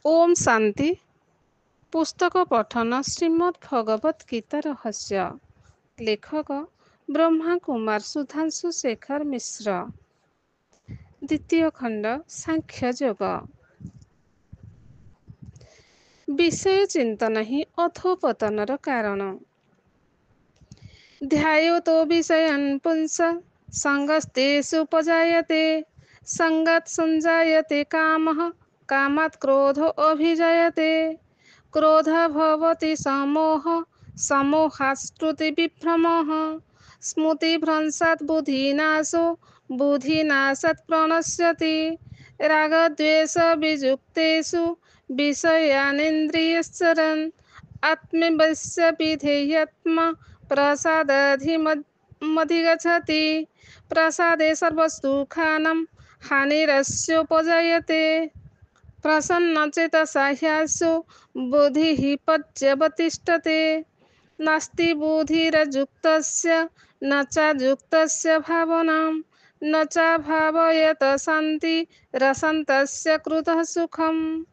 ओम शांति। पुस्तक पठन श्रीमद् भगवत गीता रहस्य। लेखक ब्रह्मा कुमार सुधांशु शेखर मिश्र। द्वितीय खंड सांख्य योग। विषय चिंतन ही अधोपतनर कारण। ध्यायतो विषयान् पुंस संगस्तेषुपजायते संगात् संजायते कामः कामात् क्रोधो अभिजायते क्रोधः भवति समोह समोहात् स्मृतिविभ्रमः स्मृतिभ्रंशात् बुद्धिनाशो बुद्धिनाशात् प्रणश्यति रागद्वेषवियुक्तेषु विषयानिन्द्रियश्चरन् आत्मवश्य विधेयात्मा प्रसादाधिमधिगच्छति प्रसादे सर्वसुखानां हानिरस्योपजायते प्रसन्नचेतसा ह्यासु बुद्धिः पर्यवतिष्ठते नास्ति बुद्धिरयुक्तस्य न चायुक्तस्य भावनां न चाभावयत शान्तिरसन्तस्य कृतः सुखम्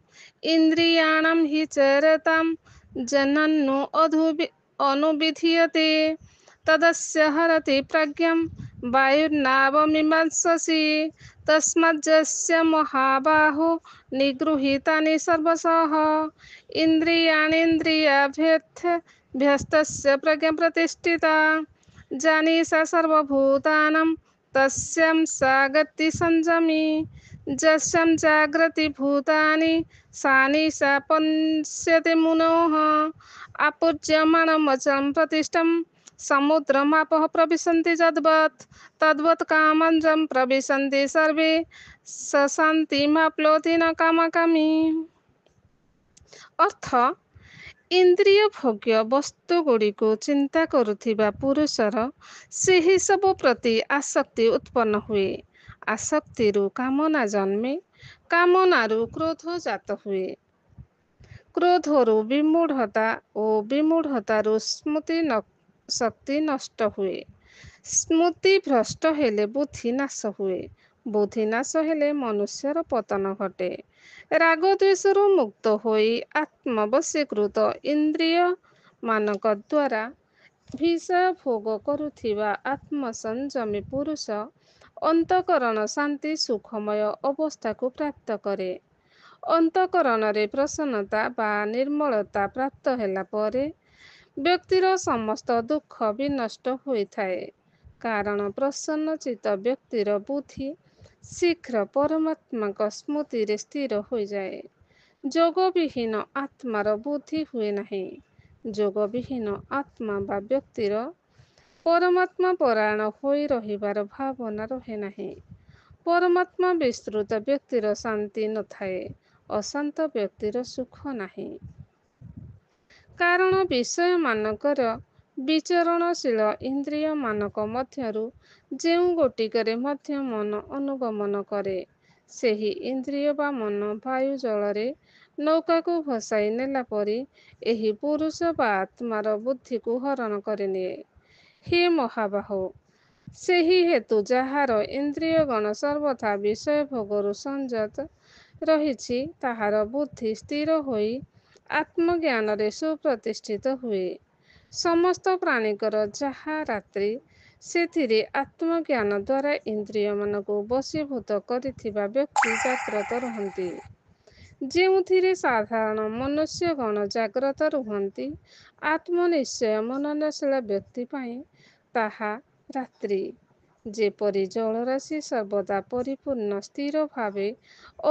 इन्द्रियाणां हि चरतां जनन्नो अनुविधीयते तदस्य हरति प्रज्ञां वायुर्नावमिमांससि तस्माज्जस्य महाबाहो निगृहीतानि सर्वशः इन्द्रियाणीन्द्रियाभ्यस्तस्य प्रज्ञा प्रतिष्ठिता जानीसा सर्वभूतानां तस्यां सा गतिः संयमी जस्यां जागृति भूतानि सा निशा पश्यते मुनोः आपूज्यमानमचलं प्रतिष्ठं समुद्रमापः प्रविशन्ति तद्वत् कामञ्जं प्रविशन्ति सर्वे सशान्तिमाप्नोति न कामकामी। अर्थ इंद्रिय भोग्य वस्तु गुड़िको चिंता करुथिबा पुरुषर ସେହି ସବୁ ପ୍ରତି ଆସକ୍ତି ଉତ୍ପନ୍ନ ହୁଏ। ଆସକ୍ତିରୁ କାମନା ଜନ୍ମେ, କାମନାରୁ କ୍ରୋଧ ଜାତ ହୁଏ, କ୍ରୋଧରୁ ବିମୂଢ଼ତା ଓ ବିମୂଢ଼ତାରୁ ସ୍ମୃତି ଶକ୍ତି ନଷ୍ଟ ହୁଏ, ସ୍ମୃତି ଭ୍ରଷ୍ଟ ହେଲେ ବୁଦ୍ଧି ନାଶ ହୁଏ, ବୁଦ୍ଧି ନାଶ ହେଲେ ମନୁଷ୍ୟର ପତନ ଘଟେ। ରାଗ ଦ୍ୱେଷରୁ ମୁକ୍ତ ହୋଇ ଆତ୍ମବଶୀକୃତ ଇନ୍ଦ୍ରିୟ ମାନଙ୍କ ଦ୍ୱାରା ବିଷୟ ଭୋଗ କରୁଥିବା ଆତ୍ମସଂଯମୀ ପୁରୁଷ ଅନ୍ତଃକରଣ ଶାନ୍ତି ସୁଖମୟ ଅବସ୍ଥାକୁ ପ୍ରାପ୍ତ କରେ। ଅନ୍ତଃକରଣରେ ପ୍ରସନ୍ନତା ବା ନିର୍ମଳତା ପ୍ରାପ୍ତ ହେଲା ପରେ ବ୍ୟକ୍ତିର ସମସ୍ତ ଦୁଃଖ ବିନଷ୍ଟ ହୋଇଥାଏ। କାରଣ ପ୍ରସନ୍ନଚିତ୍ତ ବ୍ୟକ୍ତିର ବୁଦ୍ଧି ଶୀଘ୍ର ପରମାତ୍ମାଙ୍କ ସ୍ମୃତିରେ ସ୍ଥିର ହୋଇଯାଏ। ଯୋଗ ବିହୀନ ଆତ୍ମାର ବୁଦ୍ଧି ହୁଏ ନାହିଁ। ଯୋଗ ବିହୀନ ଆତ୍ମା ବା ବ୍ୟକ୍ତିର ପରମାତ୍ମା ପରାୟଣ ହୋଇ ରହିବାର ଭାବନା ରହେ ନାହିଁ। ପରମାତ୍ମା ବିସ୍ତୃତ ବ୍ୟକ୍ତିର ଶାନ୍ତି ନଥାଏ, ଅଶାନ୍ତ ବ୍ୟକ୍ତିର ସୁଖ ନାହିଁ। କାରଣ ବିଷୟମାନଙ୍କର ବିଚରଣଶୀଳ ଇନ୍ଦ୍ରିୟ ମାନଙ୍କ ମଧ୍ୟରୁ ଯେଉଁ ଗୋଟିକରେ ମଧ୍ୟ ମନ ଅନୁଗମନ କରେ, ସେହି ଇନ୍ଦ୍ରିୟ ବା ମନ ବାୟୁ ଜଳରେ ନୌକାକୁ ଭସାଇ ନେଲା ପରି ଏହି ପୁରୁଷ ବା ଆତ୍ମାର ବୁଦ୍ଧିକୁ ହରଣ କରିନିଏ। ହେ ମହାବାହୋ, ସେହି ହେତୁ ଯାହାର ଇନ୍ଦ୍ରିୟଗଣ ସର୍ବଥା ବିଷୟ ଭୋଗରୁ ସଂଯତ ରହିଛି, ତାହାର ବୁଦ୍ଧି ସ୍ଥିର ହୋଇ ଆତ୍ମଜ୍ଞାନରେ ସୁପ୍ରତିଷ୍ଠିତ ହୁଏ। ସମସ୍ତ ପ୍ରାଣୀଙ୍କର ଯାହା ରାତ୍ରି, ସେଥିରେ ଆତ୍ମଜ୍ଞାନ ଦ୍ୱାରା ଇନ୍ଦ୍ରିୟମାନଙ୍କୁ ବଶୀଭୂତ କରିଥିବା ବ୍ୟକ୍ତି ଜାଗ୍ରତ ରୁହନ୍ତି। ଯେଉଁଥିରେ ସାଧାରଣ ମନୁଷ୍ୟଗଣ ଜାଗ୍ରତ ରୁହନ୍ତି, ଆତ୍ମନିଶ୍ଚୟ ମନନଶୀଳ ବ୍ୟକ୍ତି ପାଇଁ ତାହା ରାତ୍ରି। ଯେପରି ଜଳରାଶି ସର୍ବଦା ପରିପୂର୍ଣ୍ଣ ସ୍ଥିର ଭାବେ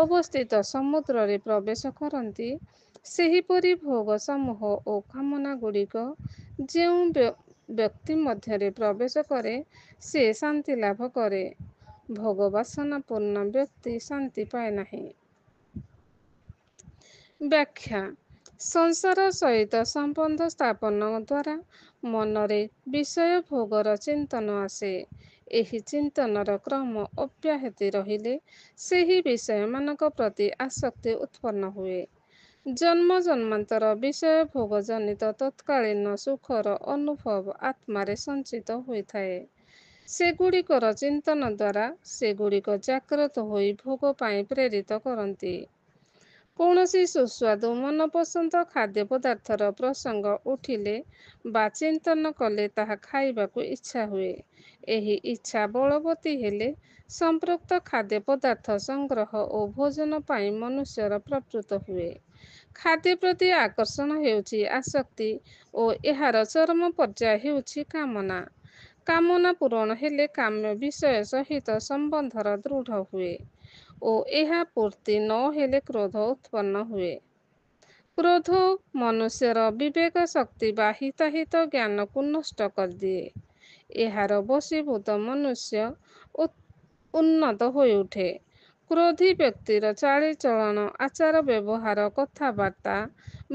ଅବସ୍ଥିତ ସମୁଦ୍ରରେ ପ୍ରବେଶ କରନ୍ତି, ସେହିପରି ଭୋଗ ସମୂହ ଓ କାମନା ଗୁଡ଼ିକ ଯେଉଁ ବ୍ୟକ୍ତି ମଧ୍ୟରେ ପ୍ରବେଶ କରେ, ସେ ଶାନ୍ତି ଲାଭ କରେ। ଭୋଗବାସନା ପୂର୍ଣ୍ଣ ବ୍ୟକ୍ତି ଶାନ୍ତି ପାଏ ନାହିଁ। ବ୍ୟାଖ୍ୟା: ସଂସାର ସହିତ ସମ୍ବନ୍ଧ ସ୍ଥାପନ ଦ୍ୱାରା ମନରେ ବିଷୟ ଭୋଗର ଚିନ୍ତନ ଆସେ। ଏହି ଚିନ୍ତନର କ୍ରମ ଅବ୍ୟାହତି ରହିଲେ ସେହି ବିଷୟମାନଙ୍କ ପ୍ରତି ଆସକ୍ତି ଉତ୍ପନ୍ନ ହୁଏ। ଜନ୍ମ ଜନ୍ମାନ୍ତର ବିଷୟ ଭୋଗ ଜନିତ ତତ୍କାଳୀନ ସୁଖର ଅନୁଭବ ଆତ୍ମାରେ ସଞ୍ଚିତ ହୋଇଥାଏ। ସେଗୁଡ଼ିକର ଚିନ୍ତନ ଦ୍ୱାରା ସେଗୁଡ଼ିକ ଜାଗ୍ରତ ହୋଇ ଭୋଗ ପାଇଁ ପ୍ରେରିତ କରନ୍ତି। କୌଣସି ସୁସ୍ୱାଦୁ ମନପସନ୍ଦ ଖାଦ୍ୟ ପଦାର୍ଥର ପ୍ରସଙ୍ଗ ଉଠିଲେ ବା ଚିନ୍ତନ କଲେ ତାହା ଖାଇବାକୁ ଇଚ୍ଛା ହୁଏ। ଏହି ଇଚ୍ଛା ବଳବତୀ ହେଲେ ସମ୍ପୃକ୍ତ ଖାଦ୍ୟ ପଦାର୍ଥ ସଂଗ୍ରହ ଓ ଭୋଜନ ପାଇଁ ମନୁଷ୍ୟର ପ୍ରବୃତ୍ତ ହୁଏ। ଖାଦ୍ୟ ପ୍ରତି ଆକର୍ଷଣ ହେଉଛି ଆସକ୍ତି ଓ ଏହାର ଚରମ ପର୍ଯ୍ୟାୟ ହେଉଛି କାମନା। କାମନା ପୂରଣ ହେଲେ କାମ୍ୟ ବିଷୟ ସହିତ ସମ୍ବନ୍ଧର ଦୃଢ଼ ହୁଏ ଓ ଏହା ପୂର୍ତ୍ତି ନ ହେଲେ କ୍ରୋଧ ଉତ୍ପନ୍ନ ହୁଏ। କ୍ରୋଧ ମନୁଷ୍ୟର ବିବେକ ଶକ୍ତି ବା ହିତାହିତ ଜ୍ଞାନକୁ ନଷ୍ଟ କରିଦିଏ। ଏହାର ବଶୀଭୂତ ମନୁଷ୍ୟ ଉନ୍ନତ ହୋଇଉଠେ। କ୍ରୋଧୀ ବ୍ୟକ୍ତିର ଚାଳିଚଳନ, ଆଚାର ବ୍ୟବହାର, କଥାବାର୍ତ୍ତା,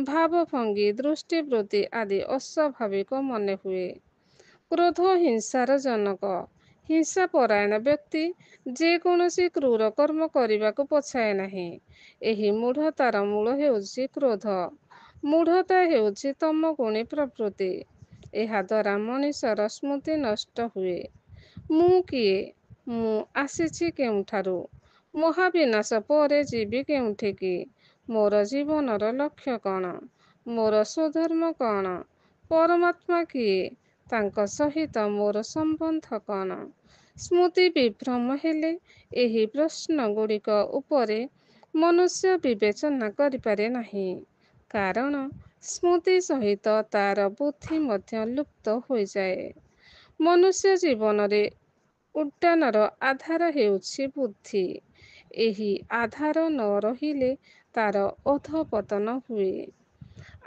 ଭାବଭଙ୍ଗୀ, ଦୃଷ୍ଟିବୃତ୍ତି ଆଦି ଅସ୍ୱାଭାବିକ ମନେ ହୁଏ। କ୍ରୋଧ ହିଂସାର ଜନକ। ହିଂସାପରାୟଣ ବ୍ୟକ୍ତି ଯେକୌଣସି କ୍ରୂର କର୍ମ କରିବାକୁ ପଛାଏ ନାହିଁ। ଏହି ମୂଢ଼ତାର ମୂଳ ହେଉଛି କ୍ରୋଧ। ମୂଢ଼ତା ହେଉଛି ତମୋଗୁଣୀ ପ୍ରବୃତ୍ତି। ଏହାଦ୍ୱାରା ମଣିଷର ସ୍ମୃତି ନଷ୍ଟ ହୁଏ। ମୁଁ କିଏ? ମୁଁ ଆସିଛି କେଉଁଠାରୁ? ମହାବିନାଶ ପରେ ଯିବି କେଉଁଠିକି? ମୋର ଜୀବନର ଲକ୍ଷ୍ୟ କ'ଣ? ମୋର ସ୍ୱଧର୍ମ କ'ଣ? ପରମାତ୍ମା କିଏ? ତାଙ୍କ ସହିତ ମୋର ସମ୍ବନ୍ଧ କ'ଣ? ସ୍ମୃତି ବିଭ୍ରମ ହେଲେ ଏହି ପ୍ରଶ୍ନଗୁଡ଼ିକ ଉପରେ ମନୁଷ୍ୟ ବିବେଚନା କରିପାରେ ନାହିଁ। କାରଣ ସ୍ମୃତି ସହିତ ତାର ବୁଦ୍ଧି ମଧ୍ୟ ଲୁପ୍ତ ହୋଇଯାଏ। ମନୁଷ୍ୟ ଜୀବନରେ ଉଡ୍ଡାନର ଆଧାର ହେଉଛି ବୁଦ୍ଧି। ଏହି ଆଧାର ନ ରହିଲେ ତାର ଅଧଃପତନ ହୁଏ।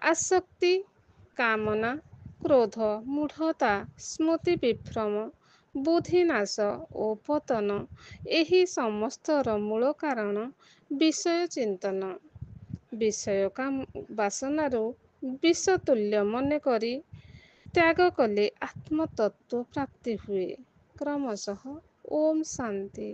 ଆସକ୍ତି, କାମନା, କ୍ରୋଧ, ମୂଢ଼ତା, ସ୍ମୃତି ବିଭ୍ରମ, ବୁଦ୍ଧିନାଶ ଓ ପତନ ଏହି ସମସ୍ତର ମୂଳ କାରଣ ବିଷୟ ଚିନ୍ତନ। ବିଷୟ ବାସନାରୁ ବିଷତୁଲ୍ୟ ମନେକରି ତ୍ୟାଗ କଲେ ଆତ୍ମତତ୍ତ୍ୱ ପ୍ରାପ୍ତି ହୁଏ। କ୍ରମଶଃ ଓମ୍ ଶାନ୍ତି।